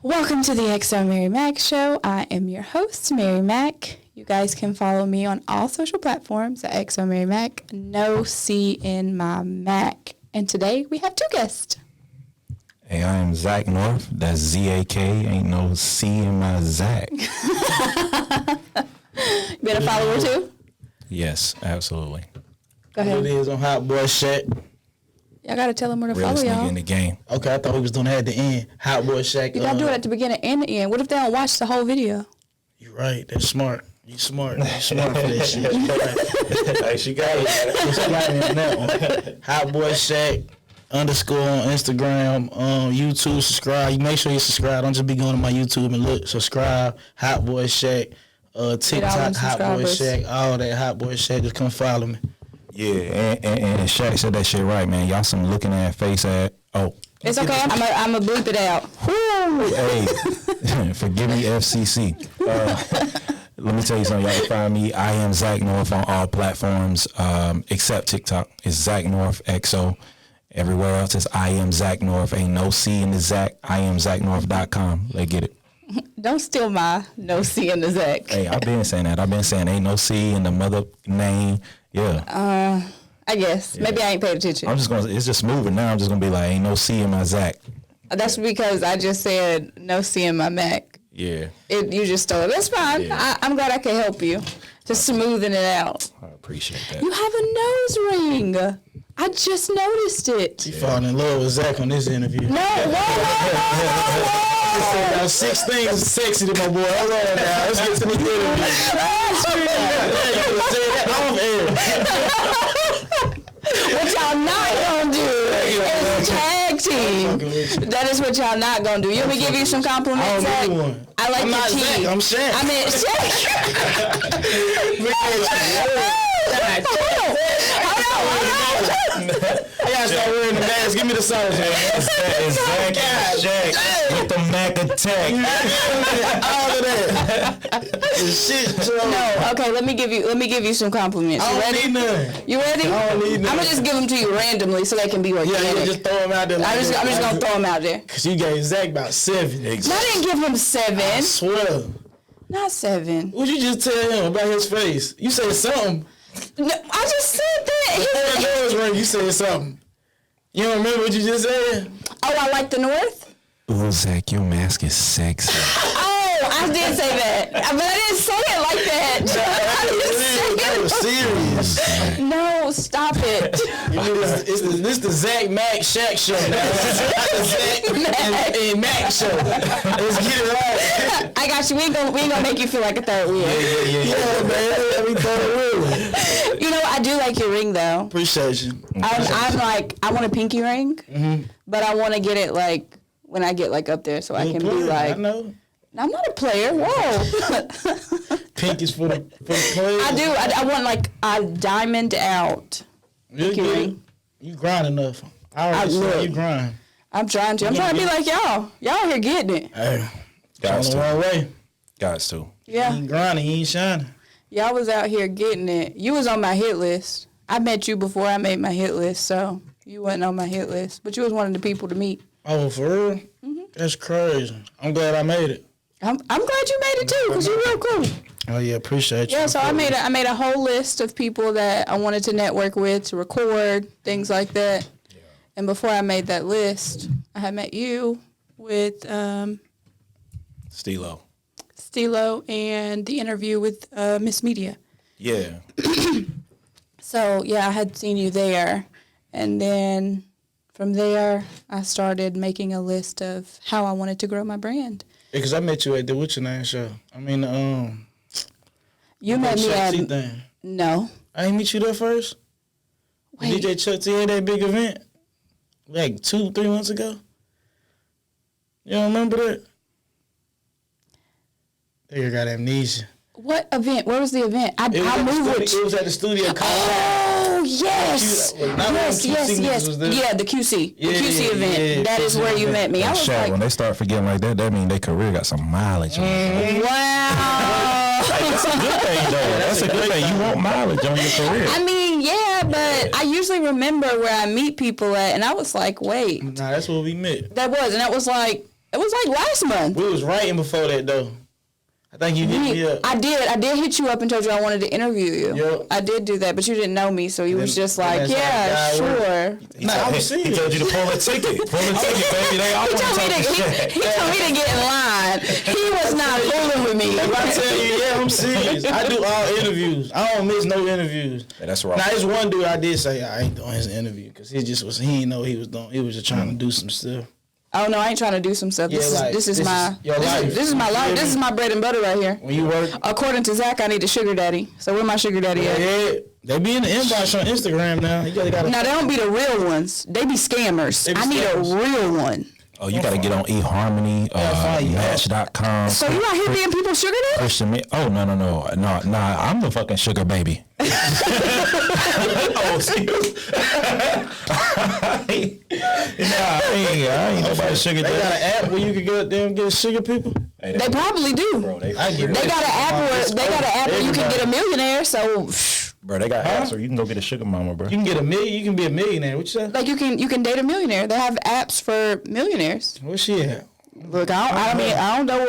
Welcome to the XoMaryMak show. I am your host, MaryMak. You guys can follow me on all social platforms at XoMaryMak. No C in my Mac. And today we have two guests. Hey, I am Zach North. That's Z-A-K. Ain't no C in my Zach. You been a follower too? Yes, absolutely. Go ahead. It is on Hot Boy Shaq. Y'all gotta tell them where to Realest follow nigga y'all. in the game. Okay, I thought we was doing that at the end. Hot Boy Shaq. You gotta do it at the beginning and the end. What if they don't watch the whole video? You right. That's smart. You smart. You smart for that shit. You right. Hey, she got it. She got it in that one. Hot Boy Shaq _ on Instagram, YouTube. Subscribe. You make sure you subscribe. Don't just be going to my YouTube and look. Subscribe. Hot Boy Shaq. TikTok. Hot Boy Shaq. All that Hot Boy Shaq. Just come follow me. Yeah, and Shaq said that shit right, man. Y'all some looking at face at. Oh. It's okay. I'm a bleep it out. Woo! Hey, forgive me, FCC. Let me tell you something. Y'all can find me. I am Zach North on all platforms except TikTok. It's Zach North XO. Everywhere else it's I am Zach North. Ain't no C in the Zach. I am ZachNorth.com. Let's get it. Don't steal my no C in the Zach. Hey, I've been saying that. I've been saying ain't no C in the mother name. Yeah. I guess. Yeah. Maybe I ain't paid attention. It's just moving now. I'm just gonna be like, ain't no C in my Zach. That's because I just said no C in my Mac. Yeah. You just stole it. That's fine. Yeah. I'm glad I could help you. Just smoothing it out. I appreciate that. You have a nose ring. I just noticed it. She falling in love with Zach on this interview. No, whoa. Now 6 things is sexy to my boy. Hold on now. Let's get to the interview. What y'all not gonna do is tag team. That is what y'all not gonna do. You want me to give you some compliments, Zach? I like your teeth. I'm Shaq. I mean, I gotta start wearing the mask. Give me the sauce, man. Shaq with the Mac attack. All of that. Shit, no, okay. Let me give you some compliments. I don't need none. You ready? I don't need none. I'm gonna just give them to you randomly so they can be organic. Yeah, just throw them out there. I'm just gonna throw them out there. Cause you gave Zach about 7. No, I didn't give him 7. I swear. Not 7. What'd you just tell him about his face? You said something. No, I just said that. Before the doors ring, you said something. You don't remember what you just said? Oh, I like the North? Ooh, Zach, your mask is sexy. Oh, I did say that. But I didn't say it like that. That was serious. No, stop it. This the Zach Mac Shaq show now. The Zach and Mac show. Let's get it right. I got you. We ain't gonna make you feel like a third wheel. Yeah, man. We third wheel. You know, I do like your ring though. Appreciate you. I'm like, I want a pinky ring, but I want to get it like when I get like up there, so I can be like. I know. I'm not a player. Whoa. Pink is for the players. I do. I want like a diamond out pinky ring. You grind enough. I already saw you grind. I'm trying to. I'm trying to be like y'all. Y'all here getting it. Hey, Guys the wrong way. Guys too. Yeah. You ain't grinding. You ain't shining. Y'all was out here getting it. You was on my hit list. I met you before I made my hit list, so you wasn't on my hit list. But you was one of the people to meet. Oh, for real? Mm-hmm. That's crazy. I'm glad I made it. I'm glad you made it too, cause you're real cool. Oh yeah, appreciate you. Yeah, so I made a whole list of people that I wanted to network with, to record, things like that. Yeah. And before I made that list, I had met you with Stilo, and the interview with Miss Media. Yeah. So yeah, I had seen you there, and then from there I started making a list of how I wanted to grow my brand. Because I met you at the What's Your Name show. I mean, you met me at thing. No. I ain't meet you there first. Wait. DJ Chuck T had that big event like 2-3 months ago. You don't remember that? You got amnesia. What event? Where was the event? I moved it. It was at the studio. Oh, yes. Yes. Yeah, the QC. The QC event. Yeah, that is where you met me. I was Shaq, like, when they start forgetting like that means their career got some mileage on it. Wow. That's a good thing, though. That's a good thing. You want mileage on your career. I mean, yeah, but I usually remember where I meet people at, and I was like, wait. Nah, that's where we met. That was like It was like last month. We was writing before that though. I think you hit me up. I did hit you up and told you I wanted to interview you. Yep. I did do that, but you didn't know me, so you was just like, yeah, sure. He told you to pull a ticket. Pull a ticket, baby. They all He told me to get in line. He was not fooling with me. I tell you, yeah, I'm serious. I do all interviews. I don't miss no interviews. Yeah, that's right. Now, there's one dude I did say I ain't doing his interview because he didn't know what he was doing. He was just trying to do some stuff. Oh no, I ain't trying to do some stuff. This is my life. This is my bread and butter right here. When you work, according to Zach, I need a sugar daddy. So where my sugar daddy at? Yeah, they be in the inbox on Instagram now. You gotta. Now they don't be the real ones. They be scammers. I need a real one. Oh, you gotta get on eHarmony, Match.com. So you out here being people's sugar daddy? Christian, oh no, I'm the fucking sugar baby. Oh, see. I ain't nobody's sugar daddy. They got an app where you can get sugar people. They probably do. Bro, they got an app where you can get a millionaire. So. Bro, they got apps where you can go get a sugar mama, bro. You can get you can be a millionaire. What you say? Like you can date a millionaire. They have apps for millionaires. Where's she at? Look, I don't know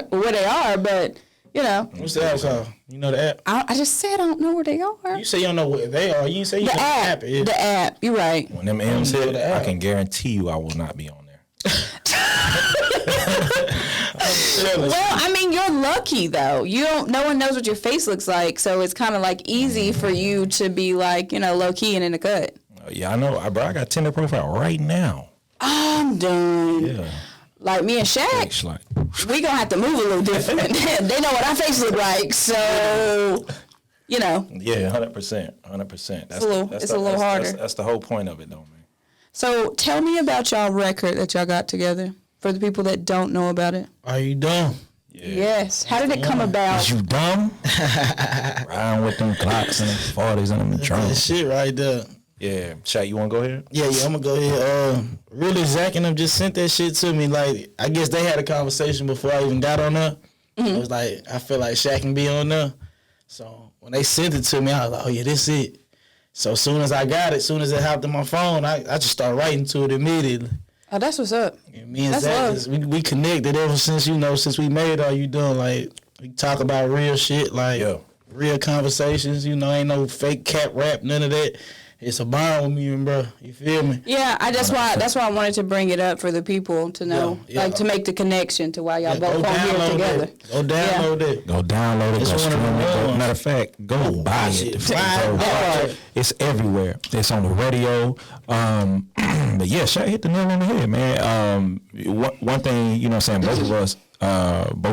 where they are, but you know. What's the app called? You know the app? I just said I don't know where they are. You say you don't know where they are. You didn't say you know the app is. The app. You're right. When them M's hit, I can guarantee you I will not be on there. Well, I mean, you're lucky though. No one knows what your face looks like, so it's kind of like easy for you to be like, low key and in the cut. Yeah, I know, bro. I got a Tinder profile right now. I'm done. Yeah. Like me and Shaq, we gonna have to move a little different. They know what our face look like, so Yeah, 100%. It's a little harder. That's the whole point of it, though, man. So tell me about y'all record that y'all got together. For the people that don't know about it. Are you dumb? Yeah. Yes. How did it come about? Is you dumb? Riding with them Glocks and them 40s and them drums. That shit right there. Yeah. Shaq, you want to go ahead? Yeah, I'm going to go ahead. Really, Zach and them just sent that shit to me. Like, I guess they had a conversation before I even got on there. Mm-hmm. It was like, I feel like Shaq can be on there. So when they sent it to me, I was like, oh, yeah, this it. So as soon as I got it, as soon as it hopped on my phone, I just started writing to it immediately. Oh, that's what's up. Yeah, me and Zach, we connected ever since, since we made All You Doing. Like, we talk about real shit, like real conversations, ain't no fake cap rap, none of that. It's a bond with me, bro. You feel me? Yeah, that's why I wanted to bring it up for the people to know, like to make the connection to why y'all both on here together. Go download it. Go download it. Go stream it. Matter of fact, go buy it. It's everywhere. It's on the radio. But yeah, Shaq hit the nail on the head, man. One thing, both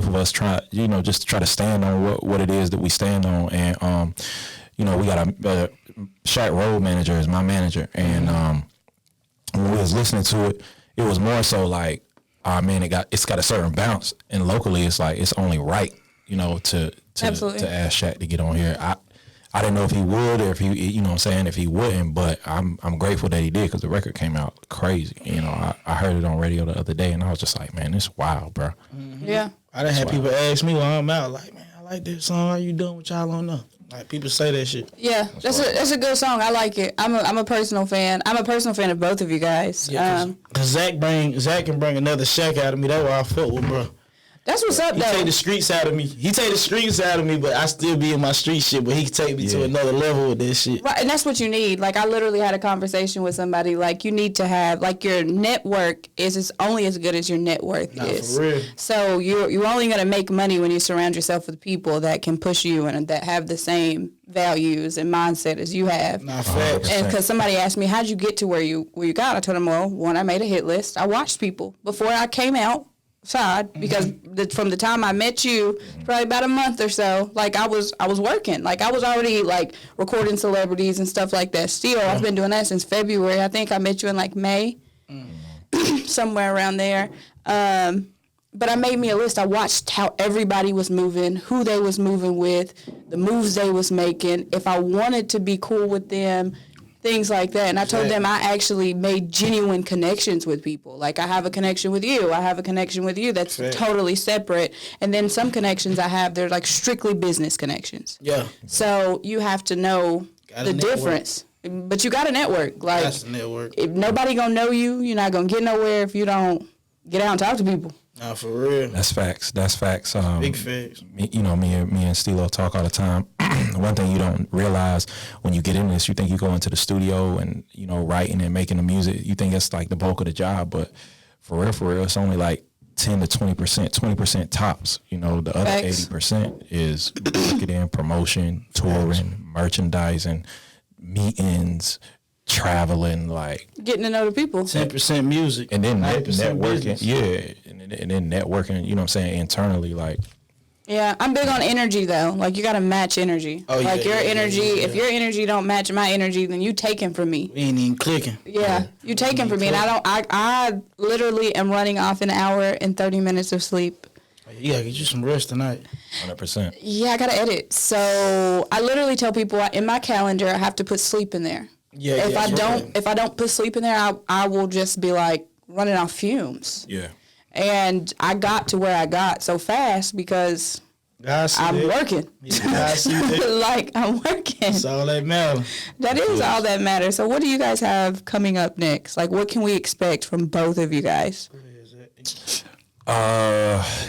of us try, just try to stand on what it is that we stand on, and we got a Shaq Road manager is my manager, and when we was listening to it, it was more so like, man, it's got a certain bounce, and locally it's like it's only right, to ask Shaq to get on here. I didn't know if he would or if he, if he wouldn't, but I'm grateful that he did because the record came out crazy. I heard it on radio the other day, and I was just like, man, this is wild, bro. Mm-hmm. Yeah, I done had people ask me while I'm out, like, man, I like this song. How you doing? What y'all don't know? Like, people say that shit. Yeah, that's a good song. I like it. I'm a personal fan. I'm a personal fan of both of you guys. Yeah, cause Zach can bring another Shaq out of me. That's why I fuck with, bro. That's what's up, though. He take the streets out of me. But I still be in my street shit. But he can take me to another level with this shit. Right, and that's what you need. Like, I literally had a conversation with somebody. Like, you need to have, like, your network is only as good as your net worth is. For real. So you're only going to make money when you surround yourself with people that can push you and that have the same values and mindset as you have. Facts. And because somebody asked me, how'd you get to where you got? I told them, well, one, I made a hit list. I watched people before I came out. Because from the time I met you, probably about a month or so, like I was working, like I was already like recording celebrities and stuff like that. Still, I've been doing that since February. I think I met you in like May, somewhere around there. But I made me a list. I watched how everybody was moving, who they was moving with, the moves they was making. If I wanted to be cool with them. Things like that. And I told them I actually made genuine connections with people. Like, I have a connection with you. I have a connection with you that's totally separate. And then some connections I have, they're like strictly business connections. Yeah. So you have to know the difference. But you got a network. Like, that's a network. If nobody gonna know you, you're not gonna get nowhere if you don't get out and talk to people. Nah, for real. That's facts. That's facts. Big facts. Me and Stilo talk all the time. One thing you don't realize when you get in this, you think you go into the studio and, writing and making the music, you think it's like the bulk of the job, but for real, it's only like 10 to 20%, 20% tops. The other Facts. 80% is marketing, promotion, touring, merchandising, meetings, traveling, like Getting to know the people. 10% music. and then 90% networking. business. Yeah, and then networking. You know what I'm saying? Internally, like. Yeah, I'm big on energy though. Like you gotta match energy. Oh, like yeah, your yeah, energy, yeah. if your energy don't match my energy, then you taking from me. We ain't even clicking. Yeah, you taking from me, and I literally am running off an hour and 30 minutes of sleep. You gotta get you some rest tonight. 100%. Yeah, I gotta edit. So I literally tell people in my calendar I have to put sleep in there. Yeah, If I don't put sleep in there, I will just be like running off fumes. Yeah. And I got to where I got so fast because I'm working. Yeah, I see that. Like I'm working. That's all that matters. That is all that matters. So what do you guys have coming up next? Like what can we expect from both of you guys?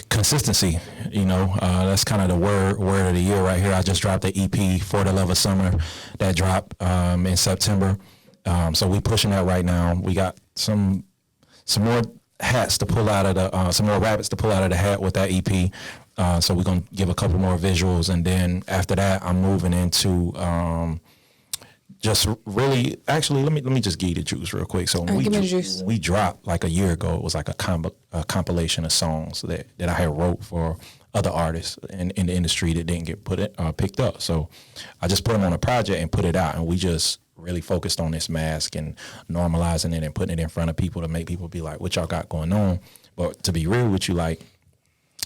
Consistency, that's kind of the word of the year right here. I just dropped the EP For the Love of Summer that dropped in September. So we pushing that right now. We got some more hats to pull out of the some more rabbits to pull out of the hat with that EP. So we're gonna give a couple more visuals, and then after that, I'm moving into just really. Actually, let me just give you the juice real quick. So give me the juice. we dropped like a year ago. It was like a compilation of songs that I had wrote for other artists in the industry that didn't get picked up. So I just put them on a project and put it out, and we just really focused on this mask and normalizing it and putting it in front of people to make people be like, what y'all got going on? But to be real with you, like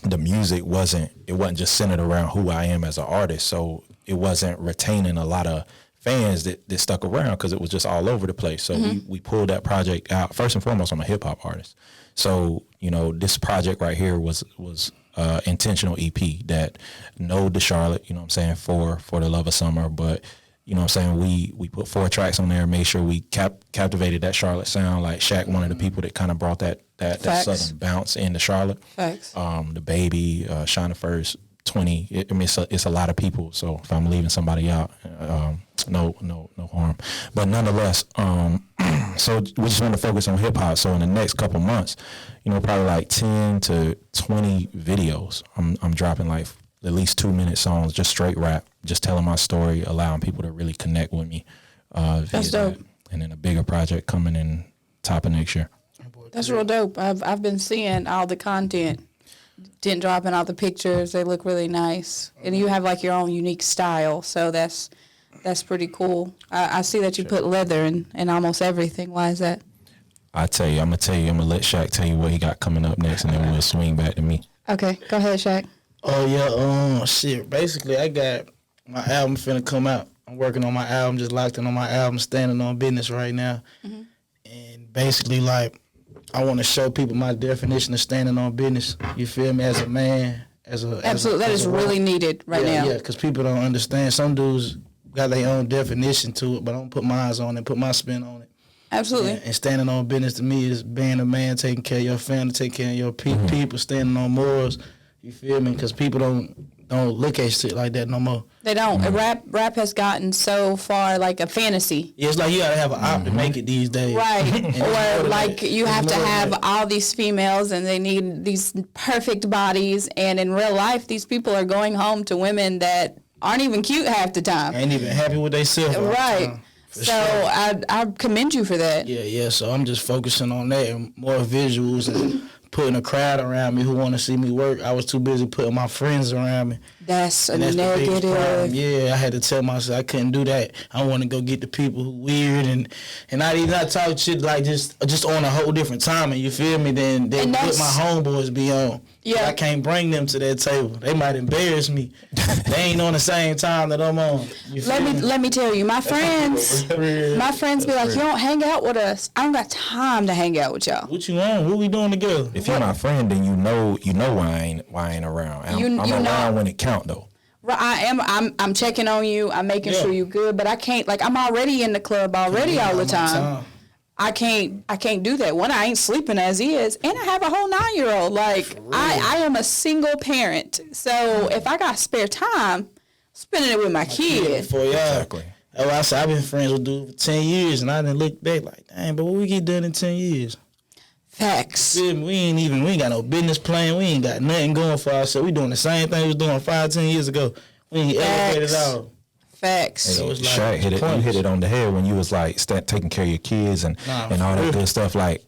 the music wasn't just centered around who I am as an artist. So it wasn't retaining a lot of fans that stuck around because it was just all over the place. So we pulled that project out. First and foremost, I'm a hip hop artist. So, this project right here was intentional EP that know the Charlotte, for the love of summer. But, we put 4 tracks on there and made sure we captivated that Charlotte sound. Like Shaq, one of the people that kind of brought that southern bounce into Charlotte. Facts. The Baby, Shina First, 20. It's a lot of people. So if I'm leaving somebody out, no harm. But nonetheless, so we just want to focus on hip hop. So in the next couple months, probably like 10 to 20 videos. I'm dropping like at least 2-minute songs, just straight rap, just telling my story, allowing people to really connect with me. That's dope. And then a bigger project coming in top of next year. That's real dope. I've been seeing all the content, dropping all the pictures. They look really nice, and you have like your own unique style. So that's pretty cool. I see that you put leather in almost everything. Why is that? I'm gonna let Shaq tell you what he got coming up next, and then we'll swing back to me. Okay, go ahead, Shaq. Oh yeah, shit. Basically, I got my album finna come out. I'm working on my album, just locked in on my album, standing on business right now. And basically, like, I want to show people my definition of standing on business. You feel me? As a man, Absolutely, that is really needed right now. Yeah, because people don't understand. Some dudes got their own definition to it, but I don't put mine on it, put my spin on it. Absolutely. And standing on business to me is being a man, taking care of your family, taking care of your people, standing on morals. You feel me? Because people don't look at shit like that no more. They don't. Rap has gotten so far like a fantasy. Yeah, it's like you gotta have an op to make it these days. Right. Or like you have to have all these females and they need these perfect bodies, and in real life these people are going home to women that aren't even cute half the time. Ain't even happy with themselves. Right. So sure. I commend you for that. Yeah. So I'm just focusing on that and more visuals and putting a crowd around me who want to see me work. I was too busy putting my friends around me. That's a negative. Yeah, I had to tell myself I couldn't do that. I want to go get the people who weird and not talk shit like just on a whole different time. And you feel me? Then what my homeboys be on. Yeah, I can't bring them to that table. They might embarrass me. They ain't on the same time that I'm on. Let me tell you, my friends be like, you don't hang out with us. I don't got time to hang out with y'all. What you on? What we doing together? If you're my friend, then you know why I ain't around. I'm around when it count though. I'm checking on you. I'm making sure you good, but I can't. Like I'm already in the club all the time. I can't do that. One, I ain't sleeping as is, and I have a whole 9-year-old. Like I am a single parent, so if I got spare time, spending it with my kid. Exactly. Oh, I said I've been friends with dude for 10 years, and I didn't look back like, dang, but what we get done in 10 years? Facts. We ain't got no business plan. We ain't got nothing going for ourselves. We doing the same thing we was doing 5-10 years ago. We ain't elevated at all. Facts. So it's like Shaq you hit it on the head when you was like taking care of your kids and all that good stuff. Like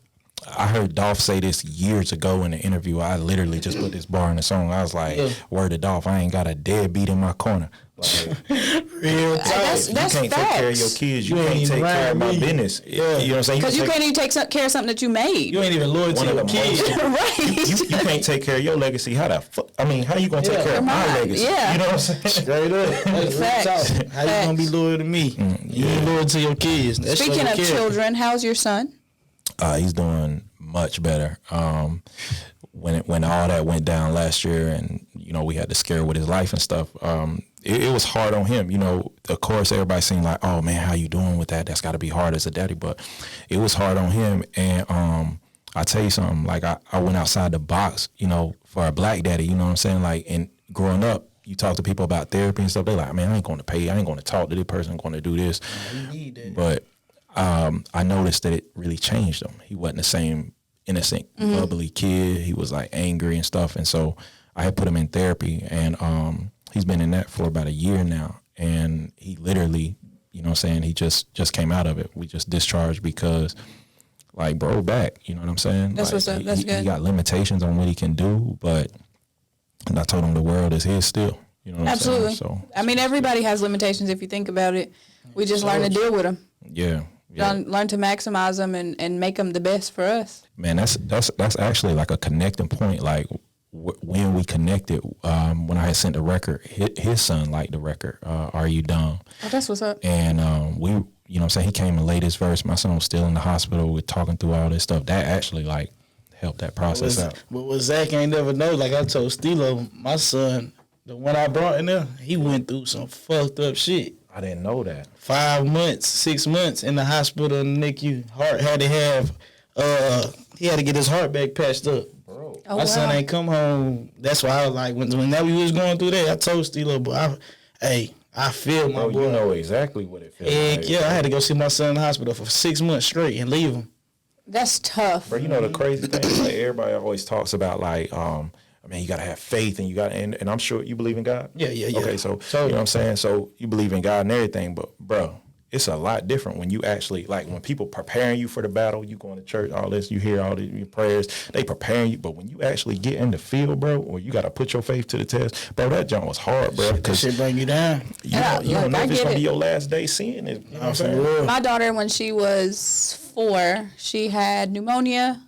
I heard Dolph say this years ago in an interview. I literally just put this bar in the song. I was like, word to Dolph, I ain't got a deadbeat in my corner. Like, real talk. That's you can't facts. take care of your kids. You can't take care of my business. Yeah. You know what I'm saying? Because you can't even take care of something that you made. You ain't even loyal to your kids. Right. You can't take care of your legacy. How you gonna take care of my legacy? Yeah. You know what I'm saying? Straight up. That's Facts. real talk. How you gonna be loyal to me? You ain't loyal to your kids. That's Speaking of children, how's your son? He's doing much better. When all that went down last year, and we had to scare with his life and stuff. It was hard on him. Of course, everybody seemed like, oh man, how you doing with that? That's got to be hard as a daddy. But it was hard on him. And I tell you something. Like I went outside the box, for a black daddy. You know what I'm saying? Like, and growing up, you talk to people about therapy and stuff. They're like, man, I ain't going to pay. I ain't going to talk to this person. I'm going to do this. You need that. But I noticed that it really changed him. He wasn't the same innocent, bubbly kid. He was like angry and stuff. And so I had put him in therapy, and he's been in that for about a year now. And he literally, he just came out of it. We just discharged because, like, bro, back. You know what I'm saying? That's like, what's up. That's good. He got limitations on what he can do, and I told him the world is his still. You know what Absolutely. I'm saying? So, I mean, everybody has limitations if you think about it. We just learn to deal with them. Yeah. Learn to maximize them and make them the best for us. Man, that's actually like a connecting point. Like when we connected, when I had sent the record, his son liked the record. Are You Dumb? Oh, that's what's up. And we, he came and laid his verse. My son was still in the hospital. We're talking through all this stuff. That actually like helped that process out. But what Zach ain't never know, like I told Stilo, my son, the one I brought in there, he went through some fucked up shit. I didn't know that. 5 months, 6 months in the hospital in the NICU. He had to get his heart back patched up. Bro. Oh, My son ain't come home. That's why I was like, when we was going through that, I told Stilo, but I feel my boy. You know exactly what it feels like. Yeah, I had to go see my son in the hospital for 6 months straight and leave him. That's tough. Bro, the crazy thing is like everybody always talks about like, you gotta have faith and and I'm sure you believe in God. Yeah. Okay, so you know what I'm saying? So you believe in God and everything, but bro, it's a lot different when you actually, like, when people preparing you for the battle, you going to church, all this, you hear all your prayers, they preparing you, but when you actually get in the field, bro, or you got to put your faith to the test, bro, that jump was hard, bro. That shit bring you down. You don't know if it's going to be your last day seeing it. You know what I'm saying? My daughter, when she was 4, she had pneumonia,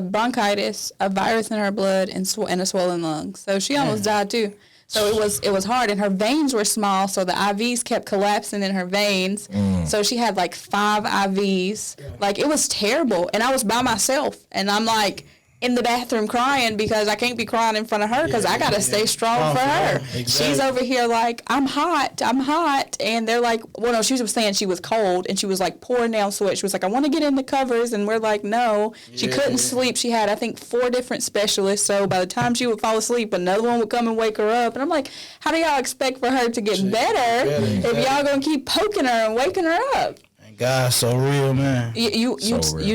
bronchitis, a virus in her blood, and a swollen lung. So she almost died too. So it was hard, and her veins were small, so the IVs kept collapsing in her veins. So she had like 5 IVs. Like, it was terrible, and I was by myself, and I'm like in the bathroom crying because I can't be crying in front of her because I got to stay strong for her. Exactly. She's over here like, I'm hot. And they're like, well, no, she was saying she was cold, and she was like pouring down sweat. She was like, I want to get in the covers, and we're like, no. She couldn't sleep. She had, I think, 4 different specialists, so by the time she would fall asleep, another one would come and wake her up. And I'm like, how do y'all expect for her to get better if y'all going to keep poking her and waking her up? God's so real, man. You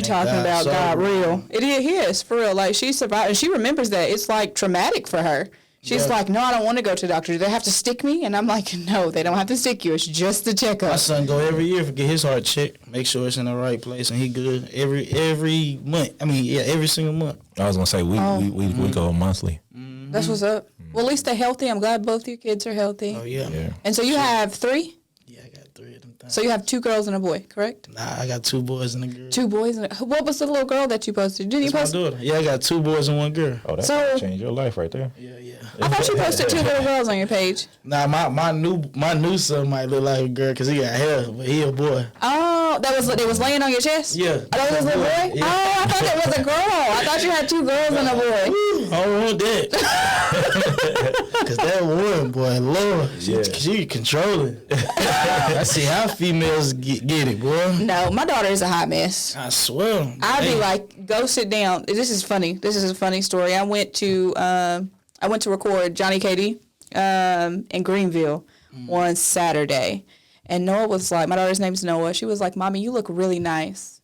talking about God real. It is, for real. Like, she survived, and she remembers that. It's, like, traumatic for her. She's like, no, I don't want to go to the doctor. Do they have to stick me? And I'm like, no, they don't have to stick you. It's just a checkup. My son go every year to get his heart checked, make sure it's in the right place, and he good every month. Every single month. I was going to say, we go monthly. That's what's up. Well, at least they're healthy. I'm glad both your kids are healthy. Oh, yeah. And so you have 3? Yeah, I got 3 of them things. So you have 2 girls and a boy, correct? Nah, I got 2 boys and a girl. 2 boys and what was the little girl that you posted? Didn't you That's post? my daughter. Yeah, I got 2 boys and 1 girl. Oh, that changed your life right there. Yeah. I thought you posted 2 little girls on your page. Nah, my new son might look like a girl because he got hair, but he a boy. Oh, they was laying on your chest? Yeah. Oh, that was a little boy? Yeah. Oh, I thought it was a girl. I thought you had 2 girls and a boy. I don't want that. Cause that one, boy, Lord, she controlling. I see how females get it, boy. No, my daughter is a hot mess. I swear. I'd be like, go sit down. This is funny. This is a funny story. I went to record Johnny Katie in Greenville one Saturday. And Noah was like, my daughter's name's Noah. She was like, Mommy, you look really nice.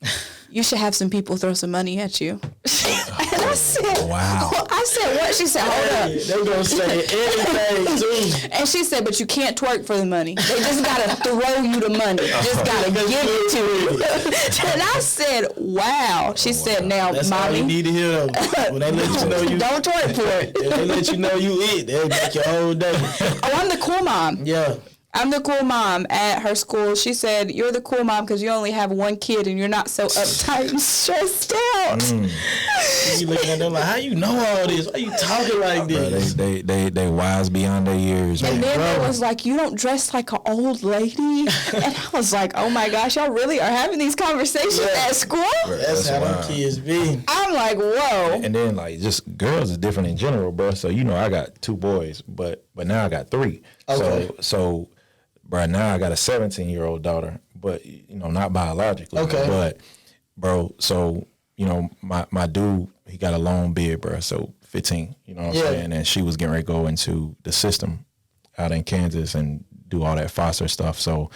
You should have some people throw some money at you. And I said, wow. I said, what? She said, hold up. They're going to say anything, too. And she said, but you can't twerk for the money. They just got to throw you the money. Just got to give it to you. And I said, wow. She said, now, That's Mommy. all you need to hear. When they let you know you... Don't twerk for it. If they let you know you eat, they'll make your whole day. Oh, I'm the cool mom. Yeah. I'm the cool mom at her school. She said, you're the cool mom because you only have one kid and you're not so uptight and stressed out. You looking at them like, how you know all this? Why you talking like this? Bro, they wise beyond their years, man. And then they was like, you don't dress like an old lady. And I was like, oh my gosh, y'all really are having these conversations at school? Bro, That's how them wild. kids be. I'm like, whoa. And then like just girls is different in general, bro. So I got 2 boys, but now I got 3. Okay. So bro, now I got a 17-year-old daughter, but not biologically. Okay. But bro, so my dude, he got a long beard, bro. So 15, you know what I'm saying? And she was getting ready to go into the system out in Kansas and do all that foster stuff. So,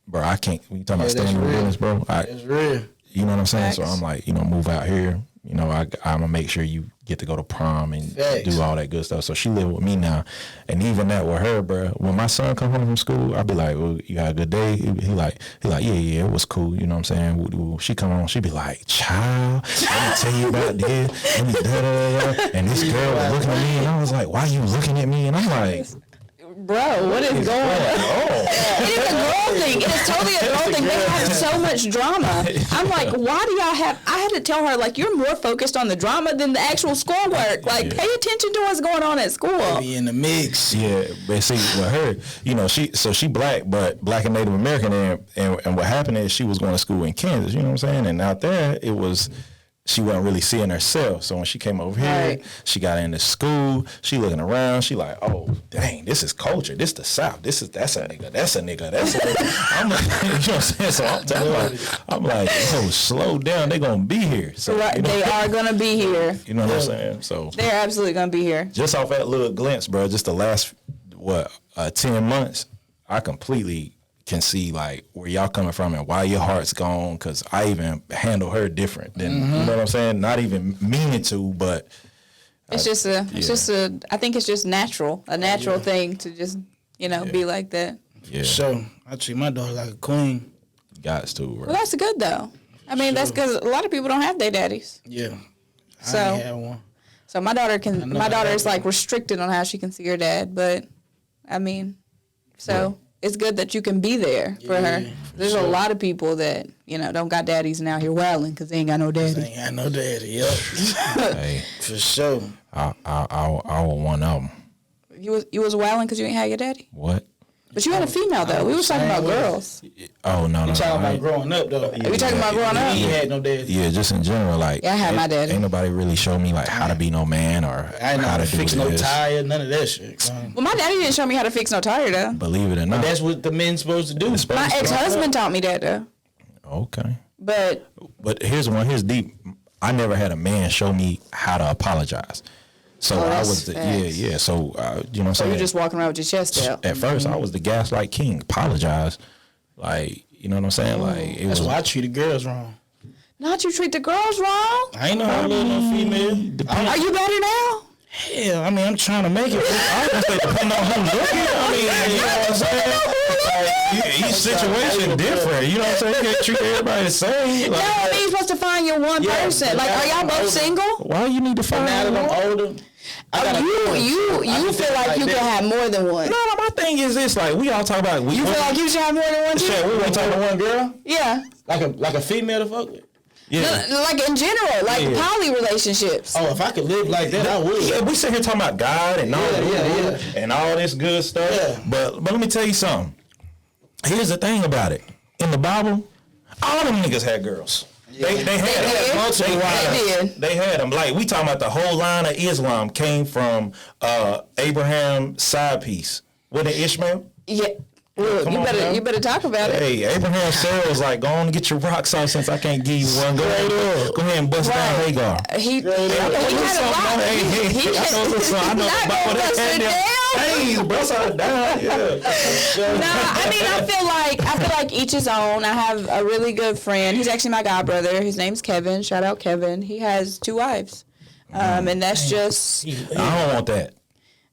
bro, I can't. When you talking about staying in the business, bro, It's real. you know what I'm saying? Facts. So I'm like, move out here. I'm gonna make sure you get to go to prom and Facts. do all that good stuff. So she live with me now, and even that with her, bro. When my son come home from school, I'll be like, "Well, you had a good day?" He like, yeah, it was cool. You know what I'm saying? She come home, she be like, "Child, let me tell you about this." Let me da. And this girl was looking at me, and I was like, "Why you looking at me?" And I'm like, Bro, what is going on? It is a girl thing. It is totally a girl thing. They have so much drama. I'm like, why do y'all have... I had to tell her, like, you're more focused on the drama than the actual schoolwork. Like, pay attention to what's going on at school. Be in the mix. yeah, but see, with her, she black, but black and Native American, and what happened is she was going to school in Kansas, you know what I'm saying? And out there, it was... She wasn't really seeing herself. So when she came over here, she got into school. She looking around. She like, oh, dang, this is culture. This the South. That's a nigga. That's a nigga. I'm like, you know what I'm saying? So I'm like, oh, slow down. They gonna be here. So They are gonna be here. You know what I'm saying? So They're absolutely gonna be here. just off that little glimpse, bro. Just the last 10 months, I completely can see like where y'all coming from and why your heart's gone, because I even handle her different than you know what I'm saying, not even meaning to, but It's just I think it's just a natural thing to just be like that. So I treat my daughter like a queen. Gots to, bro. Well, that's good though. I mean, that's because a lot of people don't have their daddies. Yeah. So- I ain't had one. So my daughter is like restricted on how she can see her dad, but I mean, it's good that you can be there for her. There's a lot of people that, don't got daddies and out here wilding because they ain't got no daddy. Ain't got no daddy, yep. Hey, For sure. I was one of them. You was wilding because you ain't had your daddy? What? But you had a female though. We was talking about girls. Oh no, You talking about growing up though? We talking about growing up? He had no daddy. Yeah, just in general, like Yeah, I had my daddy. Ain't nobody really show me like how to be no man or I ain't know how how to to do fix no this. tire, none of that shit. Well, my daddy didn't show me how to fix no tire though. Believe it or not. That's what the men's supposed to do. My ex-husband taught me that though. Okay. But Here's deep. I never had a man show me how to apologize. So I that's was facts. yeah. So you know what I'm so saying? you just walking around with your chest out. At first, I was the gaslight king. Apologize, like you know what I'm saying? Like it That's was. why I treated girls wrong. Not you treat the girls wrong. I ain't know how to love no female. Are you better now? Hell, I mean, I'm trying to make it. I don't say depend on who looking. I mean, you know what I'm saying? Like, each situation different. You know what I'm saying? You can't treat everybody the same. No, Like, I mean you're supposed to find your one Yeah, person. but Like, now are y'all I'm both older. single? Why you need to find now that I'm older, You feel like you can have more than one. No, my thing is this: like we all talk about. You feel like you should have more than one too? shit, we want to talk to one girl, Yeah. like a female to fuck with. Yeah. Like in general, like Yeah. poly relationships. Oh, if I could live like that, I would. Yeah, we sit here talking about God and all Yeah. and all this good stuff. Yeah. But let me tell you something. Here's the thing about it. In the Bible, all them niggas had girls. They had multiple wives. They had them. Like, we talking about the whole line of Islam came from Abraham's side piece. Wasn't it Ishmael? Yeah. Well, you better talk about it. Hey, Abraham Sarah was like, go on and get your rocks off since I can't give you one. Go ahead and bust down Hagar. He had a lot. I know about what hey, bust her down. I mean, I feel like each his own. I have a really good friend. He's actually my god brother. His name's Kevin. Shout out Kevin. He has 2 wives, and that's just. I don't want that.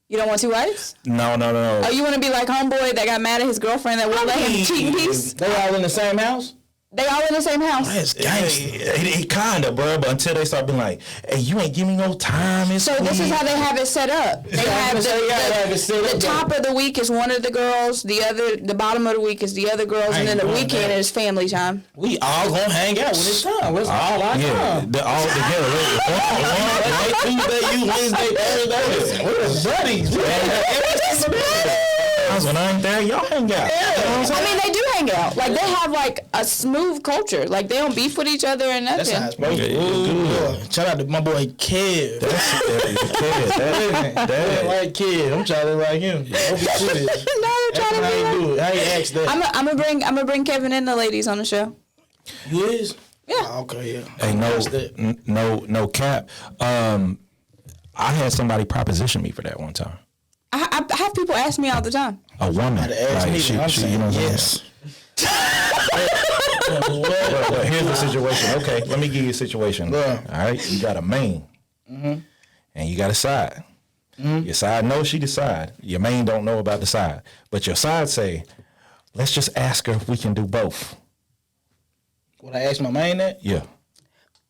You don't want 2 wives? No. Oh, you want to be like homeboy that got mad at his girlfriend that wouldn't let him cheat in peace? They all in the same house? They all in the same house. That's gangster. He kinda, bro, but until they start being like, hey, you ain't give me no time. So this is how they have it set up. They have the top of the week is one of the girls, the bottom of the week is the other girls, and then the weekend is family time. We all gonna hang out when it's time. It's all our time. They're all together. Tuesday, you Wednesday, Thursday. We're buddies. When I ain't there, y'all hang out. I mean, they do hang out. Like, they have, like, a smooth culture. Like, they don't beef with each other and nothing. That's how it's supposed to. Shout out to my boy, Kev. That's like Kev. I'm trying to like him. Don't be serious. No, I'm trying to be like how you ask that? I'm gonna bring Kevin and the ladies on the show. You is? Yeah. Oh, okay, yeah. Hey, no cap. I had somebody proposition me for that one time. I have people ask me all the time. A woman. Like, she, you know, yes. But here's the situation. Okay, let me give you a situation. Yeah. All right, you got a main, and you got a side. Your side knows she decide. Your main don't know about the side, but your side say, "Let's just ask her if we can do both." Would I ask my main that? Yeah.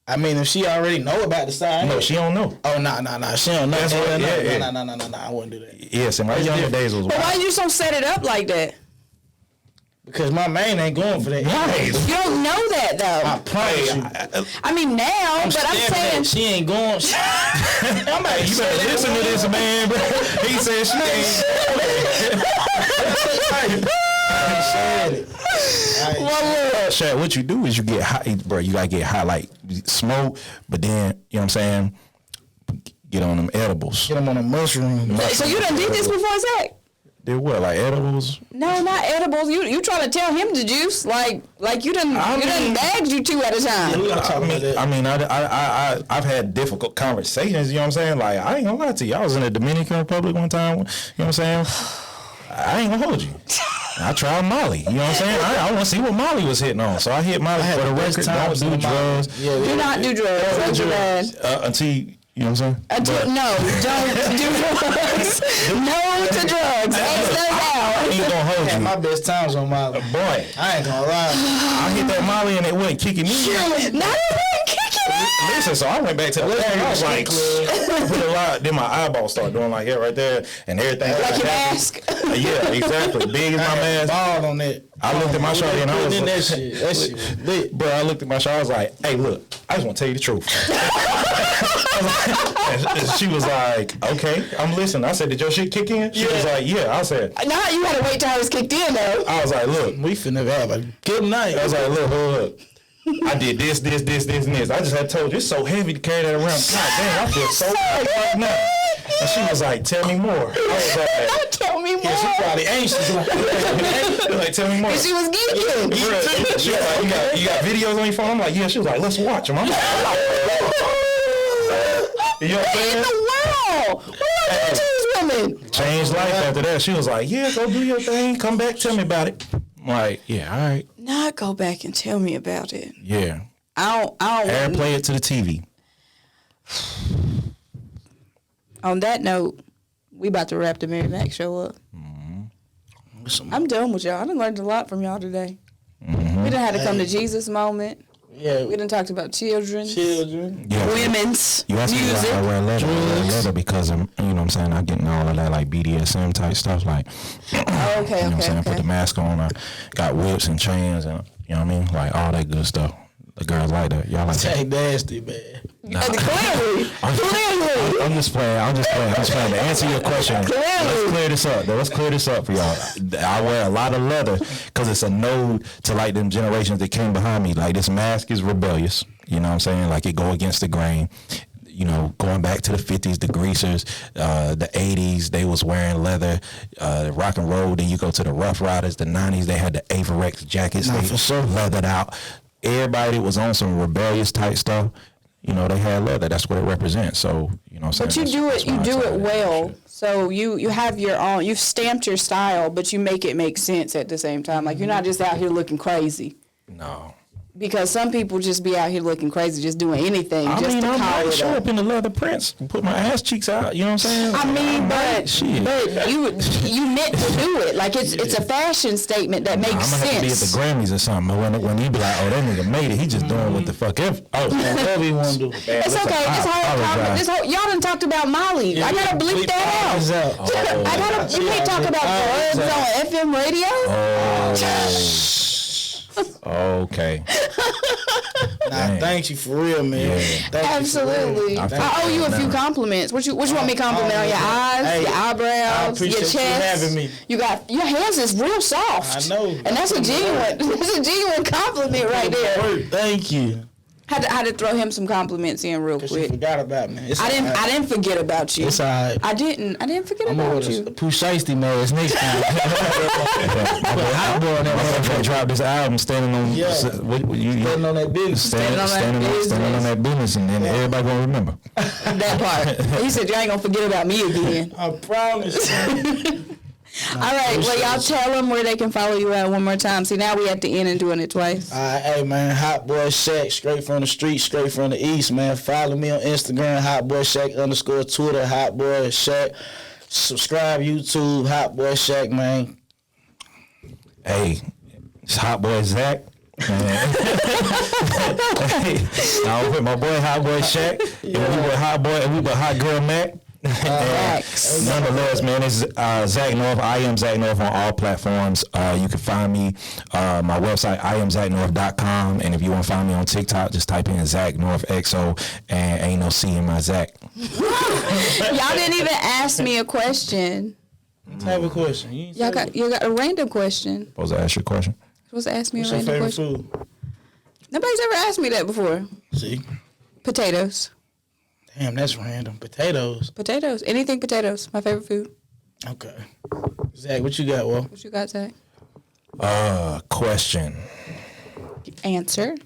I mean, if she already know about the side. No, she don't know. Oh, nah. She don't know. That's what, No. I wouldn't do that. Yes, in my younger days was. But why you so set it up like that? Because my main ain't going for that. Right. You don't know that though. I promise you. I mean now, but I'm saying she ain't going. I'm like, you better listen to this man, bro. He said she ain't. Well, Shaq, what you do is you get high, bro. You gotta get high, like smoke, but then you know what I'm saying. Get on them edibles. Get them on a mushroom. So you done did this before, Zach? Did what? Like edibles? No, not edibles. You trying to tell him the juice? Like you done bagged you 2 at a time. I've had difficult conversations. You know what I'm saying? Like I ain't gonna lie to you. I was in the Dominican Republic one time. You know what I'm saying? I ain't gonna hold you. I tried Molly. You know what I'm saying? I want to see what Molly was hitting on. So I hit Molly for the record. Don't do drugs. Do not do drugs. Drugs are bad. Until you know what I'm saying? No, don't do drugs. No to drugs. I ain't gonna hold you. My best times on Molly. Boy, I ain't gonna lie. I hit that Molly and it wasn't kicking me. Not even kicking me. Listen, so I went back to the left. I was like, put a lot. Then my eyeballs started doing like that right there, and everything. Like your mask. Yeah, exactly. Big as my mask. Bald on that. I looked at my shawty and I was like, that shit was lit. Bro, I looked at my shawty. I was like, hey, look, I just want to tell you the truth. And she was like, okay, I'm listening. I said, did your shit kick in? She was like, yeah. I said, nah, you had to wait till I was kicked in though. I was like, look, we finna have a good night. I was like, look. I did this, and this. I just had told you, it's so heavy to carry that around. God damn, I feel so light right now. And she was like, tell me more. I was like, tell me more. Yeah, she probably anxious. Like, tell me more. And she was geeking. She was like, you got videos on your phone? I'm like, yeah. She was like, let's watch them. I'm like, you know what I'm saying? In the world. What do I do to these women? Changed life after that. She was like, yeah, go do your thing. Come back, tell me about it. I'm like, yeah, all right. Not go back and tell me about it. Yeah. I don't Airplay it to the TV. On that note, we about to wrap the MaryMak show up. Mm-hmm. I'm done with y'all. I done learned a lot from y'all today. Mm-hmm. We done had to come to Jesus moment. Yeah. We done talked about children. Yeah. Women's you asked music. Me why I read leather because you know what I'm saying, I getting all of that like BDSM type stuff like okay, you know what I'm saying, put the mask on, I got whips and chains and you know what I mean, like all that good stuff. The girls like that. Y'all like that? Shaq nasty, man. Nah. Clearly. I'm just playing. To answer your question, let's clear this up for y'all. I wear a lot of leather because it's a node to like them generations that came behind me. Like this mask is rebellious. You know what I'm saying? Like it go against the grain. You know, going back to the 50s, the greasers, the 80s, they was wearing leather, rock and roll. Then you go to the Rough Riders, the 90s, they had the Averex jackets, they for sure. leathered out. Everybody was on some rebellious type stuff. You know, they had leather. That's what it represents. So, you know what I'm saying? But you do it well. So you have your own, you've stamped your style, but you make it make sense at the same time. Like, you're not just out here looking crazy. No. Because some people just be out here looking crazy, just doing anything. I just mean, to I call might it show up. up in the leather prints and put my ass cheeks out. You know what I'm saying? I mean, but you meant to do it. Like it's a fashion statement that makes sense. I'm gonna have to be at the Grammys or something. When you be like, oh, that nigga made it. He just doing what the fuck if. Oh, whatever he want to do. It's okay. This whole y'all done talked about Molly. Yeah, I gotta bleep that out. Oh. You can't talk about drugs on FM radio. Okay. Nah, thank you for real, man. Yeah. Absolutely. I owe you a few compliments. What you want me to compliment on your eyes, your eyebrows, your chest? You having me. You got your hands is real soft. I know. And that's a genuine compliment right there. Thank you. Had to throw him some compliments in real Cause you quick. forgot about me. I didn't forget about you. It's alright. I didn't forget I'm about you. Pooh Shiesty mask next time. Hot boy, I'm gonna drop this album standing on standing on that business. Standing on that business, and then everybody gonna remember that part. He said you ain't gonna forget about me again. I promise. All right, well, y'all tell them where they can follow you at one more time. See, now we at the end and doing it twice. Hey, man, Hot Boy Shaq, straight from the street, straight from the east, man. Follow me on Instagram, Hot Boy Shaq _ Twitter, Hot Boy Shaq. Subscribe YouTube, Hot Boy Shaq, man. Hey, it's Hot Boy Zach. I'm with my boy Hot Boy Shaq. And we with Hot Boy, and we with Hot Girl Mac. Nonetheless, man, it's Zach North. I am Zach North on all platforms. You can find me, my website, IamZachNorth.com. And if you want to find me on TikTok, just type in Zach North XO, and ain't no C in my Zach. Y'all didn't even ask me a question. What type of question? You got a random question. Supposed to ask you a question? Supposed to ask me What's a random your question. favorite food? Nobody's ever asked me that before. See? Potatoes. Damn, that's random. Potatoes. Potatoes. Anything potatoes. My favorite food. Okay. Zach, what you got, Will? What you got, Zach? Question. Answer.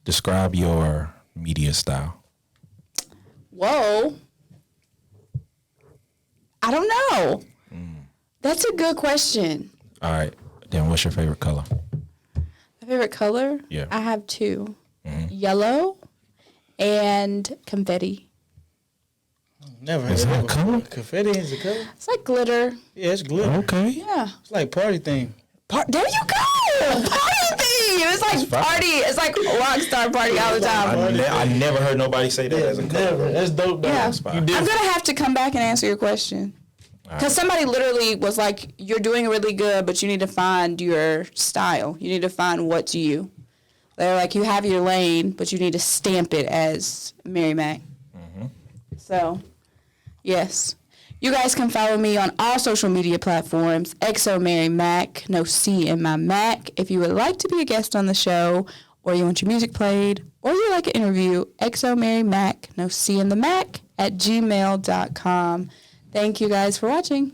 Describe your media style. Whoa. I don't know. That's a good question. All right. Then what's your favorite color? My favorite color? Yeah. I have two. Yellow and confetti. Never heard Is that of a color? Confetti is a color? It's like glitter. Yeah, it's glitter. Okay. Yeah. It's like party thing. There you go. Party theme. It's like party. It's like rock star party all the time. I never heard nobody say that as a color. Never. That's dope, though. Yeah. You I'm did. going to have to come back and answer your question. Because somebody literally was like, you're doing really good, but you need to find your style. You need to find what's you. They're like, you have your lane, but you need to stamp it as MaryMak. So, yes. You guys can follow me on all social media platforms, XoMaryMak, no C in my Mac. If you would like to be a guest on the show, or you want your music played, or you like an interview, XoMaryMak, no C in the Mac, @gmail.com. Thank you guys for watching.